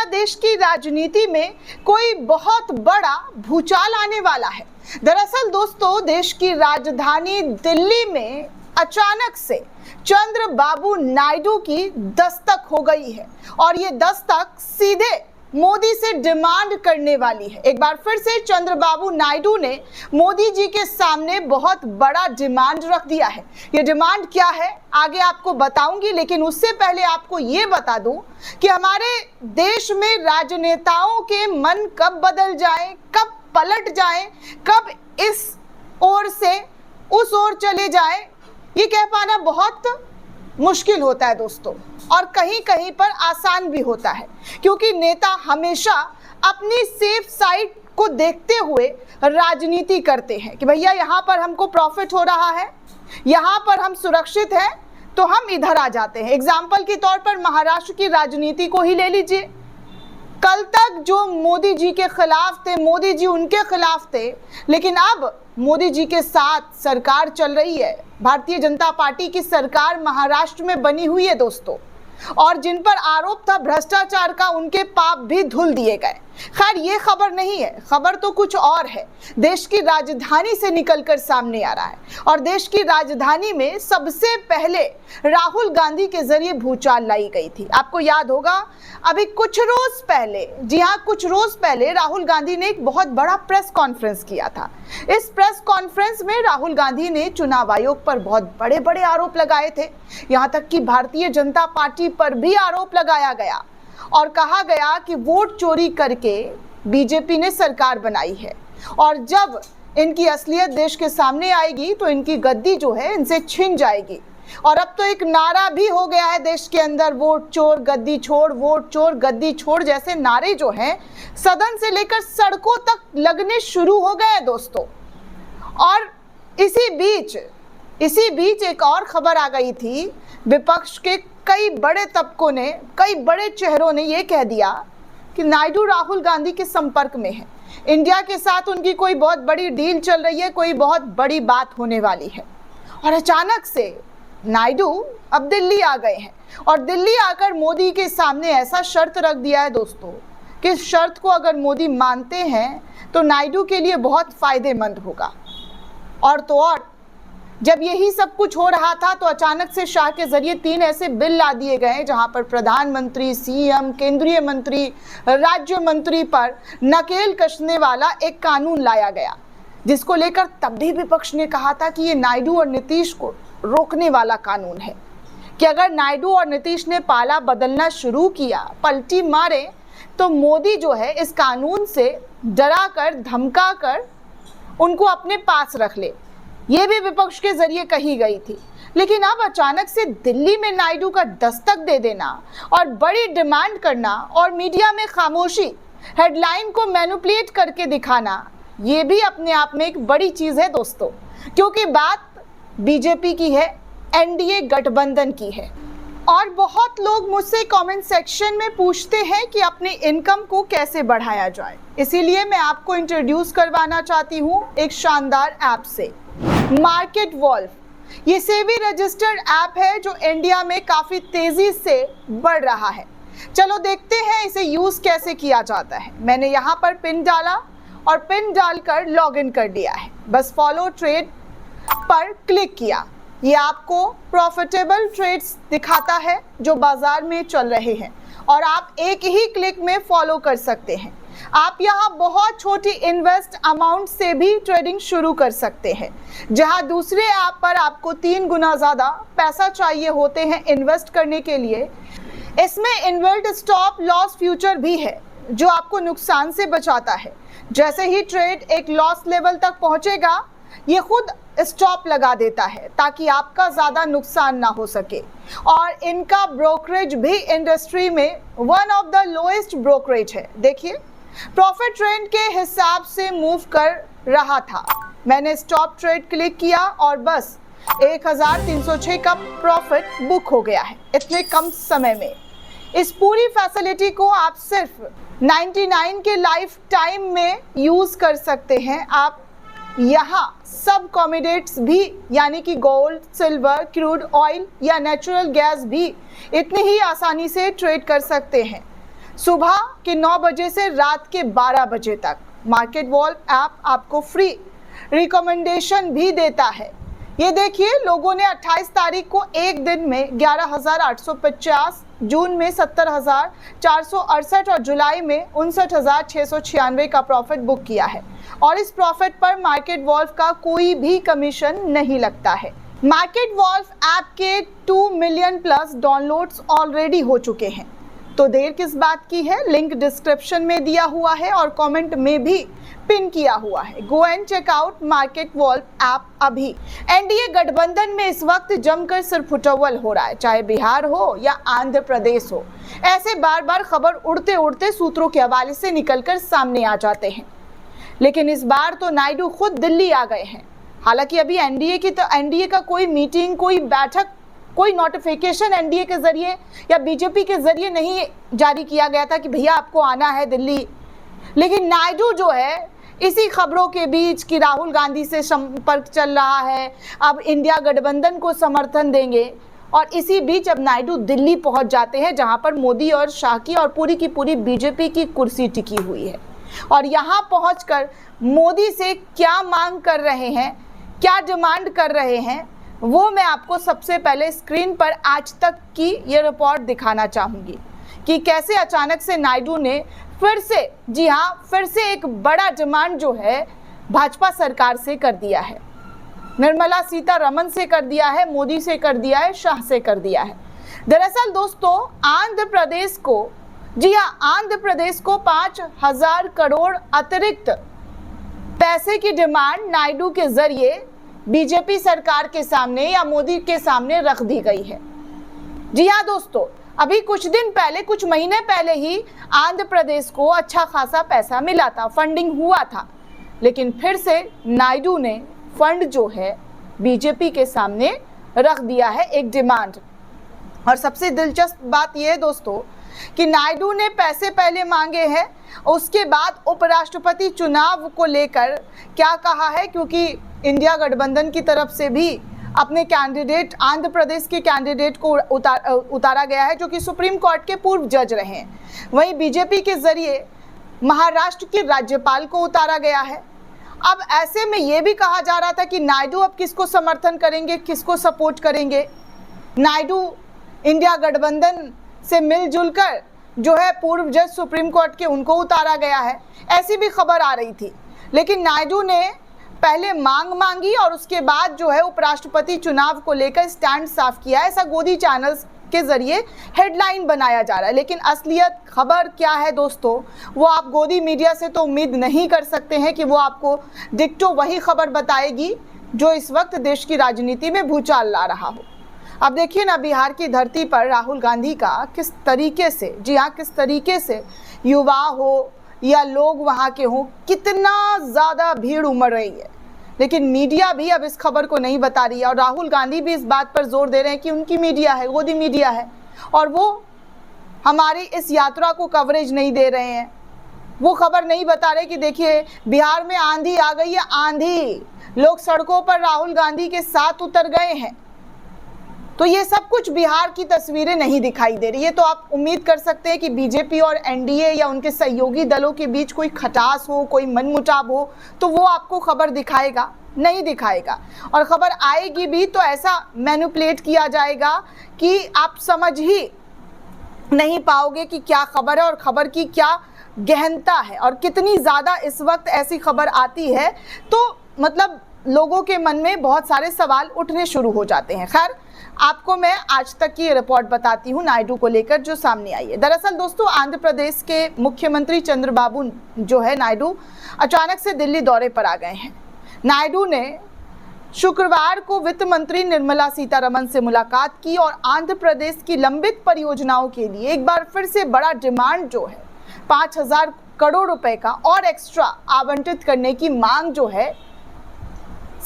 देश की राजनीति में कोई बहुत बड़ा भूचाल आने वाला है। दरअसल दोस्तों, देश की राजधानी दिल्ली में अचानक से चंद्रबाबू नायडू की दस्तक हो गई है और ये दस्तक सीधे मोदी से डिमांड करने वाली है। एक बार फिर से चंद्रबाबू नायडू ने मोदी जी के सामने बहुत बड़ा डिमांड रख दिया है। ये डिमांड क्या है आगे आपको बताऊंगी, लेकिन उससे पहले आपको ये बता दूं कि हमारे देश में राजनेताओं के मन कब बदल जाए, कब पलट जाए, कब इस ओर से उस ओर चले जाए, ये कह पाना बहुत मुश्किल होता है दोस्तों, और कहीं कहीं पर आसान भी होता है, क्योंकि नेता हमेशा अपनी सेफ साइड को देखते हुए राजनीति करते हैं कि भैया यहाँ पर हमको प्रॉफिट हो रहा है, यहाँ पर हम सुरक्षित हैं, तो हम इधर आ जाते हैं। एग्जाम्पल के तौर पर महाराष्ट्र की राजनीति को ही ले लीजिए। कल तक जो मोदी जी के खिलाफ थे, मोदी जी उनके खिलाफ थे, लेकिन अब मोदी जी के साथ सरकार चल रही है। भारतीय जनता पार्टी की सरकार महाराष्ट्र में बनी हुई है दोस्तों, और जिन पर आरोप था भ्रष्टाचार का, उनके पाप भी धुल दिए गए। खैर, ये खबर नहीं है, खबर तो कुछ और है। देश की राजधानी से निकलकर सामने आ रहा है, और देश की राजधानी में सबसे पहले राहुल गांधी के जरिए भूचाल लाई गई थी। आपको याद होगा, अभी कुछ रोज पहले, जी हाँ, कुछ रोज पहले राहुल गांधी ने एक बहुत बड़ा प्रेस कॉन्फ्रेंस किया था। इस प्रेस कॉन्फ्रेंस में राहुल गांधी ने चुनाव आयोग पर बहुत बड़े बड़े आरोप लगाए थे। यहाँ तक कि भारतीय जनता पार्टी पर भी आरोप लगाया गया और कहा गया कि वोट चोरी करके बीजेपी ने सरकार बनाई है, और जब इनकी असलियत देश के सामने आएगी तो इनकी गद्दी जो है इनसे छिन जाएगी। और अब तो एक नारा भी हो गया है देश के अंदर, वोट चोर गद्दी छोड़, वोट चोर गद्दी छोड़ जैसे नारे जो हैं सदन से लेकर सड़कों तक लगने शुरू हो गए हैं दोस्तों। और इसी बीच एक और खबर आ गई थी। विपक्ष के कई बड़े तबकों ने, कई बड़े चेहरों ने ये कह दिया कि नायडू राहुल गांधी के संपर्क में है, इंडिया के साथ उनकी कोई बहुत बड़ी डील चल रही है, कोई बहुत बड़ी बात होने वाली है। और अचानक से नायडू अब दिल्ली आ गए हैं, और दिल्ली आकर मोदी के सामने ऐसा शर्त रख दिया है दोस्तों कि इस शर्त को अगर मोदी मानते हैं तो नायडू के लिए बहुत फायदेमंद होगा। और तो और, जब यही सब कुछ हो रहा था तो अचानक से शाह के जरिए 3 ऐसे बिल ला दिए गए जहां पर प्रधानमंत्री, सीएम, केंद्रीय मंत्री, राज्य मंत्री पर नकेल कसने वाला एक कानून लाया गया, जिसको लेकर तब भी विपक्ष ने कहा था कि ये नायडू और नीतीश को रोकने वाला कानून है, कि अगर नायडू और नीतीश ने पाला बदलना शुरू किया, पलटी मारे, तो मोदी जो है इस कानून से डरा कर, धमका कर उनको अपने पास रख ले। ये भी विपक्ष के जरिए कही गई थी। लेकिन अब अचानक से दिल्ली में नायडू का दस्तक दे देना और बड़ी डिमांड करना और मीडिया में खामोशी, हेडलाइन को मैनिपुलेट करके दिखाना, ये भी अपने आप में एक बड़ी चीज है दोस्तों, क्योंकि बात बीजेपी की है, एनडीए गठबंधन की है। और बहुत लोग मुझसे कमेंट सेक्शन में पूछते हैं कि अपने इनकम को कैसे बढ़ाया जाए, इसीलिए मैं आपको इंट्रोड्यूस करवाना चाहती हूँ एक शानदार ऐप से, मार्केट वॉल्फ। ये सेबी रजिस्टर्ड ऐप है जो इंडिया में काफ़ी तेज़ी से बढ़ रहा है। चलो देखते हैं इसे यूज़ कैसे किया जाता है। मैंने यहाँ पर पिन डाला और पिन डालकर लॉगिन कर लिया है। बस फॉलो ट्रेड पर क्लिक किया। ये आपको प्रॉफिटेबल ट्रेड्स दिखाता है जो बाजार में चल रहे हैं, और आप एक ही क्लिक में फॉलो कर सकते हैं। आप यहाँ बहुत छोटी इन्वेस्ट अमाउंट से भी ट्रेडिंग शुरू कर सकते हैं, जहाँ दूसरे ऐप पर आपको 3 गुना ज़्यादा पैसा चाहिए होते हैं इन्वेस्ट करने के लिए। इसमें इनबिल्ट स्टॉप लॉस फ्यूचर भी है जो आपको नुकसान से बचाता है। जैसे ही ट्रेड एक लॉस लेवल तक पहुँचेगा, ये खुद स्टॉप लगा देता है ताकि आपका ज़्यादा नुकसान ना हो सके। और इनका ब्रोकरेज भी इंडस्ट्री में one of the lowest brokerage है। देखिए, प्रॉफिट ट्रेंड के हिसाब से मूव कर रहा था। मैंने स्टॉप ट्रेड क्लिक किया और बस 1306 का प्रॉफिट बुक हो गया है इतने कम समय में। इस पूरी फैसिलिटी को आप सिर्फ 99 के लाइफ टाइम में यूज़ कर सकते हैं। आप यहाँ सब कमोडिटीज भी, यानी कि गोल्ड, सिल्वर, क्रूड ऑयल या नेचुरल गैस भी इतनी ही आसानी से ट्रेड कर सकते हैं। सुबह के 9 बजे से रात के 12 बजे तक। मार्केट वॉल्व ऐप आपको फ्री रिकमेंडेशन भी देता है। ये देखिए, लोगों ने 28 तारीख को एक दिन में 11,850, जून में 70,468 और जुलाई में 59,696 का प्रॉफिट बुक किया है और इस प्रॉफिट पर मार्केट वॉल्व का कोई भी कमीशन नहीं लगता है। मार्केट वॉल्व ऐप के 2 मिलियन प्लस डाउनलोड्स ऑलरेडी हो चुके हैं, तो देर किस बात की है। लिंक डिस्क्रिप्शन में दिया हुआ है और कमेंट में भी पिन किया हुआ है। Go and check out market valve app अभी। एनडीए गठबंधन में इस वक्त जमकर सिरफुटौल हो रहा है, चाहे बिहार हो या आंध्र प्रदेश हो। ऐसे बार बार खबर उड़ते उड़ते सूत्रों के हवाले से निकलकर सामने आ जाते हैं, लेकिन इस बार तो नायडू खुद दिल्ली आ गए हैं। हालांकि अभी एनडीए का कोई मीटिंग, कोई बैठक, कोई नोटिफिकेशन एनडीए के जरिए या बीजेपी के जरिए नहीं जारी किया गया था कि भैया आपको आना है दिल्ली। लेकिन नायडू जो है, इसी खबरों के बीच कि राहुल गांधी से संपर्क चल रहा है, अब इंडिया गठबंधन को समर्थन देंगे, और इसी बीच अब नायडू दिल्ली पहुंच जाते हैं, जहां पर मोदी और शाह की और पूरी की पूरी बीजेपी की कुर्सी टिकी हुई है। और यहां पहुंचकर मोदी से क्या मांग कर रहे हैं, क्या डिमांड कर रहे हैं, वो मैं आपको सबसे पहले स्क्रीन पर आज तक की ये रिपोर्ट दिखाना चाहूँगी कि कैसे अचानक से नायडू ने फिर से, जी हाँ, फिर से एक बड़ा डिमांड जो है भाजपा सरकार से कर दिया है। निर्मला सीतारमण से कर दिया है, मोदी से कर दिया है, शाह से कर दिया है। दरअसल दोस्तों, आंध्र प्रदेश को, जी हाँ, आंध्र प्रदेश को 5,000 करोड़ अतिरिक्त पैसे की डिमांड नायडू के जरिए बीजेपी सरकार के सामने या मोदी के सामने रख दी गई है। जी हाँ दोस्तों, अभी कुछ दिन पहले, कुछ महीने पहले ही आंध्र प्रदेश को अच्छा खासा पैसा मिला था, फंडिंग हुआ था, लेकिन फिर से नायडू ने फंड जो है बीजेपी के सामने रख दिया है, एक डिमांड। और सबसे दिलचस्प बात यह है दोस्तों कि नायडू ने पैसे पहले मांगे हैं, उसके बाद उपराष्ट्रपति चुनाव को लेकर क्या कहा है, क्योंकि इंडिया गठबंधन की तरफ से भी अपने कैंडिडेट, आंध्र प्रदेश के कैंडिडेट को उतारा गया है, जो कि सुप्रीम कोर्ट के पूर्व जज रहे हैं। वहीं बीजेपी के जरिए महाराष्ट्र के राज्यपाल को उतारा गया है। अब ऐसे में यह भी कहा जा रहा था कि नायडू अब किसको समर्थन करेंगे, किसको सपोर्ट करेंगे। नायडू इंडिया गठबंधन से मिलजुल कर जो है पूर्व जज सुप्रीम कोर्ट के, उनको उतारा गया है, ऐसी भी खबर आ रही थी। लेकिन नायडू ने पहले मांग मांगी और उसके बाद जो है उपराष्ट्रपति चुनाव को लेकर स्टैंड साफ किया, ऐसा गोदी चैनल्स के जरिए हेडलाइन बनाया जा रहा है। लेकिन असलियत खबर क्या है दोस्तों, वो आप गोदी मीडिया से तो उम्मीद नहीं कर सकते हैं कि वो आपको डिक्टो वही खबर बताएगी जो इस वक्त देश की राजनीति में भूचाल ला रहा हो। अब देखिए ना, बिहार की धरती पर राहुल गांधी का किस तरीके से, जी हाँ, किस तरीके से युवा हो या लोग वहाँ के हों, कितना ज़्यादा भीड़ उमड़ रही है। लेकिन मीडिया भी अब इस खबर को नहीं बता रही है और राहुल गांधी भी इस बात पर जोर दे रहे हैं कि उनकी मीडिया है, गोदी मीडिया है, और वो हमारी इस यात्रा को कवरेज नहीं दे रहे हैं। वो खबर नहीं बता रहे कि देखिए बिहार में आंधी आ गई है, आंधी, लोग सड़कों पर राहुल गांधी के साथ उतर गए हैं। तो ये सब कुछ बिहार की तस्वीरें नहीं दिखाई दे रही है। तो आप उम्मीद कर सकते हैं कि बीजेपी और एनडीए या उनके सहयोगी दलों के बीच कोई खटास हो, कोई मनमुटाव हो, तो वो आपको खबर दिखाएगा, नहीं दिखाएगा। और खबर आएगी भी तो ऐसा मैनिपुलेट किया जाएगा कि आप समझ ही नहीं पाओगे कि क्या खबर है और खबर की क्या गहनता है और कितनी ज़्यादा इस वक्त ऐसी खबर आती है तो मतलब लोगों के मन में बहुत सारे सवाल उठने शुरू हो जाते हैं। खैर, आपको मैं आज तक की रिपोर्ट बताती हूँ नायडू को लेकर जो सामने आई है। दरअसल दोस्तों, आंध्र प्रदेश के मुख्यमंत्री चंद्रबाबू जो है नायडू अचानक से दिल्ली दौरे पर आ गए हैं। नायडू ने शुक्रवार को वित्त मंत्री निर्मला सीतारमण से मुलाकात की और आंध्र प्रदेश की लंबित परियोजनाओं के लिए एक बार फिर से बड़ा डिमांड जो है 5,000 करोड़ रुपए का और एक्स्ट्रा आवंटित करने की मांग जो है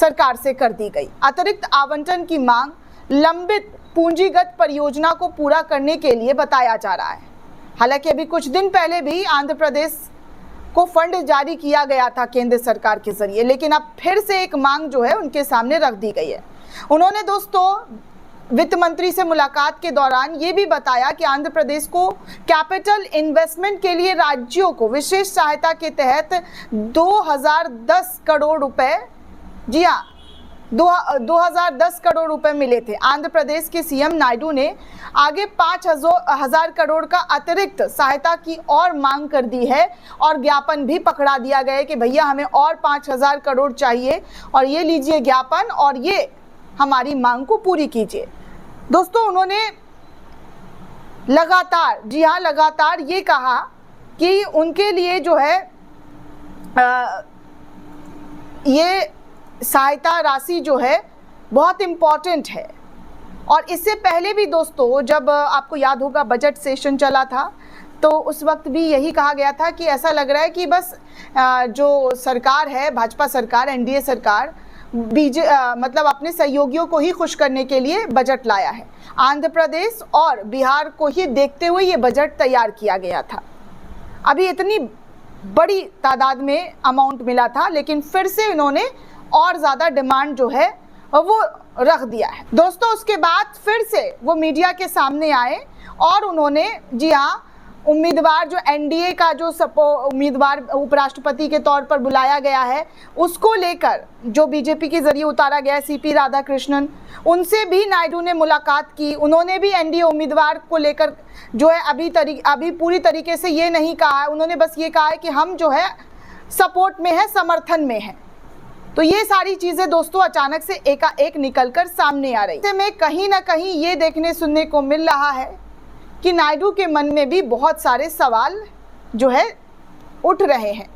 सरकार से कर दी गई। अतिरिक्त आवंटन की मांग लंबित पूंजीगत परियोजना को पूरा करने के लिए बताया जा रहा है। हालांकि अभी कुछ दिन पहले भी आंध्र प्रदेश को फंड जारी किया गया था केंद्र सरकार के जरिए, लेकिन अब फिर से एक मांग जो है उनके सामने रख दी गई है। उन्होंने दोस्तों वित्त मंत्री से मुलाकात के दौरान ये भी बताया कि आंध्र प्रदेश को कैपिटल इन्वेस्टमेंट के लिए राज्यों को विशेष सहायता के तहत 2010 करोड़ रुपए, जी हाँ 2010 करोड़ रुपए मिले थे। आंध्र प्रदेश के सीएम नायडू ने आगे 5,000 करोड़ का अतिरिक्त सहायता की और मांग कर दी है और ज्ञापन भी पकड़ा दिया गया है कि भैया हमें और 5,000 करोड़ चाहिए और ये लीजिए ज्ञापन और ये हमारी मांग को पूरी कीजिए। दोस्तों उन्होंने लगातार, जी हाँ लगातार ये कहा कि उनके लिए जो है ये सहायता राशि जो है बहुत इम्पॉर्टेंट है। और इससे पहले भी दोस्तों जब आपको याद होगा बजट सेशन चला था तो उस वक्त भी यही कहा गया था कि ऐसा लग रहा है कि बस जो सरकार है भाजपा सरकार, एनडीए सरकार मतलब अपने सहयोगियों को ही खुश करने के लिए बजट लाया है। आंध्र प्रदेश और बिहार को ही देखते हुए ये बजट तैयार किया गया था। अभी इतनी बड़ी तादाद में अमाउंट मिला था लेकिन फिर से इन्होंने और ज़्यादा डिमांड जो है वो रख दिया है। दोस्तों उसके बाद फिर से वो मीडिया के सामने आए और उन्होंने, जी हाँ, उम्मीदवार जो एनडीए का जो उम्मीदवार उपराष्ट्रपति के तौर पर बुलाया गया है उसको लेकर जो बीजेपी के जरिए उतारा गया है सीपी राधाकृष्णन, उनसे भी नायडू ने मुलाकात की। उन्होंने भी एनडीए उम्मीदवार को लेकर जो है अभी पूरी तरीके से ये नहीं कहा है, उन्होंने बस ये कहा है कि हम जो है सपोर्ट में है, समर्थन में है। तो ये सारी चीज़ें दोस्तों अचानक से एकाएक निकलकर सामने आ रही है। में कहीं ना कहीं ये देखने सुनने को मिल रहा है कि नायडू के मन में भी बहुत सारे सवाल जो है उठ रहे हैं।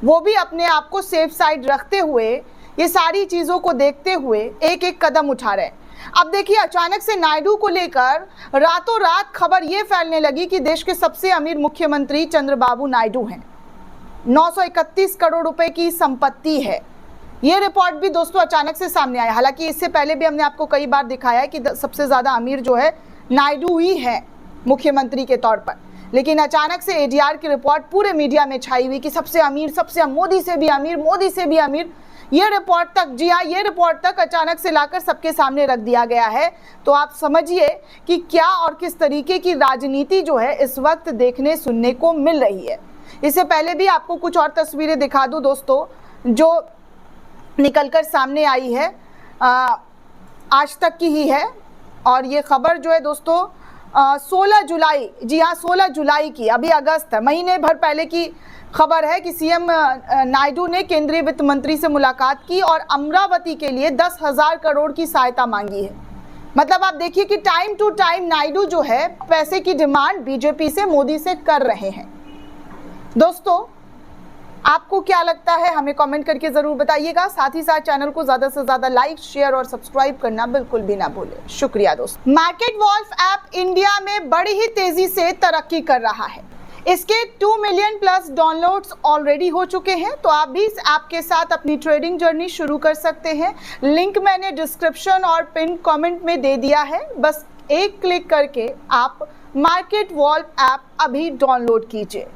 वो भी अपने आप को सेफ साइड रखते हुए ये सारी चीज़ों को देखते हुए एक एक कदम उठा रहे हैं। अब देखिए अचानक से नायडू को लेकर रातों रात खबर ये फैलने लगी कि देश के सबसे अमीर मुख्यमंत्री चंद्रबाबू नायडू हैं। 931 करोड़ रुपए की संपत्ति है। ये रिपोर्ट भी दोस्तों अचानक से सामने आया। हालांकि इससे पहले भी हमने आपको कई बार दिखाया है कि सबसे ज़्यादा अमीर जो है नायडू ही है मुख्यमंत्री के तौर पर, लेकिन अचानक से एडीआर की रिपोर्ट पूरे मीडिया में छाई हुई कि सबसे अमीर, मोदी से भी अमीर, मोदी से भी अमीर। ये रिपोर्ट तक, जी हाँ, ये रिपोर्ट तक अचानक से लाकर सबके सामने रख दिया गया है। तो आप समझिए कि क्या और किस तरीके की राजनीति जो है इस वक्त देखने सुनने को मिल रही है। इससे पहले भी आपको कुछ और तस्वीरें दिखा दूँ दोस्तों जो निकलकर सामने आई है, आज तक की ही है। और ये खबर जो है दोस्तों 16 जुलाई, जी हाँ 16 जुलाई की, अभी अगस्त महीने भर पहले की खबर है कि सीएम नायडू ने केंद्रीय वित्त मंत्री से मुलाकात की और अमरावती के लिए 10,000 करोड़ की सहायता मांगी है। मतलब आप देखिए कि टाइम टू टाइम नायडू जो है पैसे की डिमांड बीजेपी से, मोदी से कर रहे हैं। दोस्तों आपको क्या लगता है हमें कमेंट करके ज़रूर बताइएगा। साथ ही साथ चैनल को ज़्यादा से ज़्यादा लाइक, शेयर और सब्सक्राइब करना बिल्कुल भी ना भूलें। शुक्रिया दोस्तों। मार्केट वॉल्फ ऐप इंडिया में बड़ी ही तेज़ी से तरक्की कर रहा है। इसके 2 मिलियन प्लस डाउनलोड्स ऑलरेडी हो चुके हैं। तो आप भी इस ऐप के साथ अपनी ट्रेडिंग जर्नी शुरू कर सकते हैं। लिंक मैंने डिस्क्रिप्शन और पिन कमेंट में दे दिया है। बस एक क्लिक करके आप मार्केट वॉल्फ ऐप अभी डाउनलोड कीजिए।